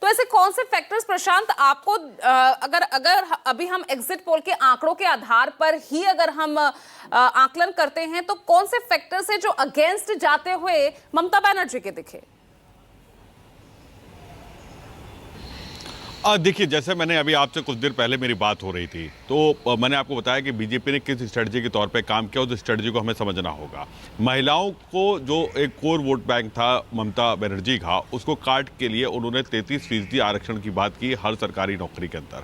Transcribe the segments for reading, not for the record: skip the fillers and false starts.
तो ऐसे कौन से फैक्टर्स प्रशांत आपको अगर अगर अभी हम एग्जिट पोल के आंकड़ों के आधार पर ही अगर हम आकलन करते हैं तो कौन से फैक्टर्स है जो अगेंस्ट जाते हुए ममता बनर्जी के दिखे? देखिए, जैसे मैंने अभी आपसे कुछ देर पहले मेरी बात हो रही थी तो मैंने आपको बताया कि बीजेपी ने किस स्ट्रेटजी के तौर पे काम किया, उस स्ट्रेटजी को हमें समझना होगा। महिलाओं को जो एक कोर वोट बैंक था ममता बनर्जी का, उसको काट के लिए उन्होंने 33% आरक्षण की बात की हर सरकारी नौकरी के अंदर,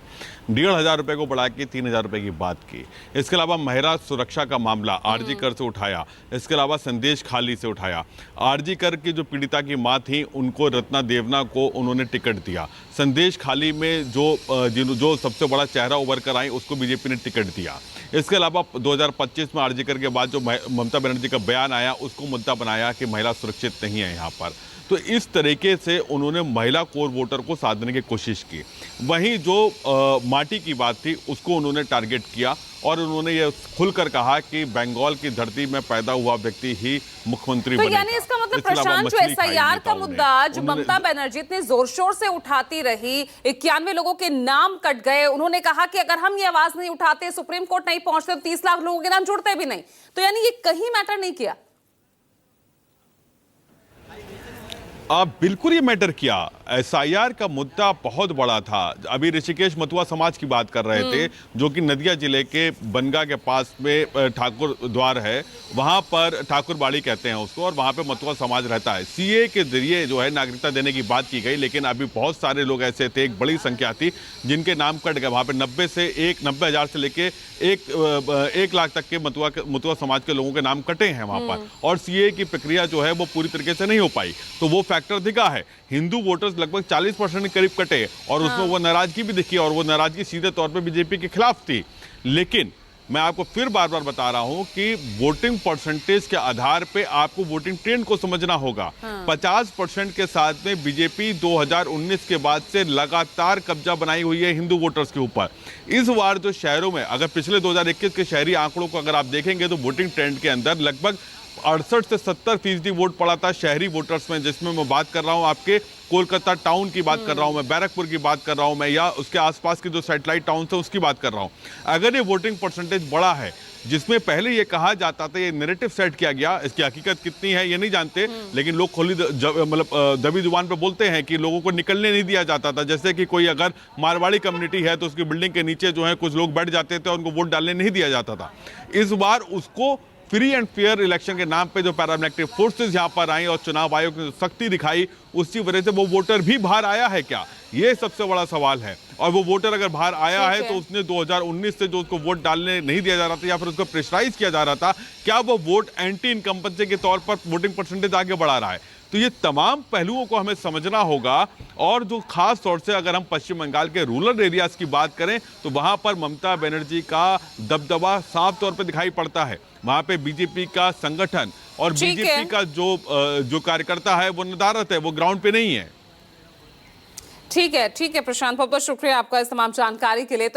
1,500 रुपये को बढ़ा के 3,000 रुपये की बात की। इसके अलावा महिला सुरक्षा का मामला आरजी कर से उठाया, इसके अलावा संदेश खाली से उठाया। आरजी कर की जो पीड़िता की माँ थी उनको, रत्ना देवना को उन्होंने टिकट दिया। संदेश खाली में जो सबसे बड़ा चेहरा उभर कर आई उसको बीजेपी ने टिकट दिया। इसके अलावा 2025 में आरजी कर के बाद जो ममता बनर्जी का बयान आया उसको मुद्दा बनाया कि महिला सुरक्षित नहीं है यहाँ पर। तो इस तरीके से उन्होंने महिला कोर वोटर को साधने की कोशिश की। वहीं जो माटी की बात थी उसको उन्होंने टारगेट किया और उन्होंने ये खुलकर कहा कि बंगाल की धरती में पैदा हुआ व्यक्ति ही मुख्यमंत्री बनेगा। यानी इसका मतलब प्रशांत, जो एसआईआर का मुद्दा जो ममता बनर्जी इतने जोर शोर से उठाती रही, 91 लोगों के नाम कट गए, उन्होंने कहा कि अगर हम ये आवाज नहीं उठाते, सुप्रीम कोर्ट नहीं पहुंचते तो 30 लाख लोगों के नाम जुड़ते भी नहीं। तो यानी ये कहीं मैटर नहीं किया। बिल्कुल ये मैटर किया। एसआईआर का मुद्दा बहुत बड़ा था। अभी ऋषिकेश मथुआ समाज की बात कर रहे थे, जो कि नदिया जिले के बनगा के पास में ठाकुर द्वार है, वहां पर ठाकुर बाड़ी कहते हैं उसको, और वहां पे मथुआ समाज रहता है। सीए के जरिए जो है नागरिकता देने की बात की गई, लेकिन अभी बहुत सारे लोग ऐसे थे, एक बड़ी संख्या थी जिनके नाम कट गए। वहां पे 90,000 से लेके 1 लाख तक के मथुआ समाज के लोगों के नाम कटे हैं वहां पर, और सीए की प्रक्रिया जो है वो पूरी तरीके से नहीं हो पाई। तो वो फैक्टर दिखा है। हिंदू वोटर्स लगभग 40% के करीब कटे, और उसमें वो नाराजगी भी दिखी, और वो नाराजगी सीधे तौर पे बीजेपी के खिलाफ थी। लेकिन मैं आपको फिर बार बार बता रहा हूं कि वोटिंग परसेंटेज के आधार पे आपको वोटिंग ट्रेंड को समझना होगा। 50% के साथ में बीजेपी 2019 के बाद से लगातार कब्जा बनाई हुई है हिंदू वोटर्स के ऊपर। इस बार जो शहरों में, अगर पिछले 2021 के शहरी आंकड़ों को अगर आप देखेंगे तो वोटिंग ट्रेंड के अंदर लगभग 68 से 70% वोट पड़ा था शहरी वोटर्स में, जिसमें मैं बात कर रहा हूं आपके कोलकाता टाउन की बात कर रहा हूं मैं, बैरकपुर की बात कर रहा हूं मैं, या उसके आसपास की जो सैटेलाइट टाउन है उसकी बात कर रहा हूं। अगर ये वोटिंग परसेंटेज बड़ा है, जिसमें पहले ये कहा जाता था, ये नैरेटिव सेट किया गया, इसकी हकीकत कितनी है ये नहीं जानते, लेकिन लोग खुली मतलब दबी जुबान पे बोलते हैं कि लोगों को निकलने नहीं दिया जाता था। जैसे कि कोई अगर मारवाड़ी कम्युनिटी है तो उसकी बिल्डिंग के नीचे जो है कुछ लोग बैठ जाते थे और उनको वोट डालने नहीं दिया जाता था। इस बार उसको फ्री एंड फेयर इलेक्शन के नाम पे जो पैरामिलिट्री फोर्सेस यहां पर आई और चुनाव आयोग ने सख्ती दिखाई, उसकी वजह से वो वोटर भी बाहर आया है क्या, ये सबसे बड़ा सवाल है। और वो वोटर अगर बाहर आया है तो उसने 2019 से जो उसको वोट डालने नहीं दिया जा रहा था या फिर उसको प्रेशराइज किया जा रहा था, क्या वो वोट एंटी इनकम्बेंसी के तौर पर वोटिंग परसेंटेज आगे बढ़ा रहा है। तो ये तमाम पहलुओं को हमें समझना होगा। और जो खास तौर से अगर हम पश्चिम बंगाल के रूरल एरियाज की बात करें तो वहां पर ममता बनर्जी का दबदबा साफ तौर पर दिखाई पड़ता है। वहां पे बीजेपी का संगठन और बीजेपी का जो कार्यकर्ता है वो नदारत है, वो ग्राउंड पे नहीं है। ठीक है प्रशांत, बहुत बहुत शुक्रिया आपका इस तमाम जानकारी के लिए।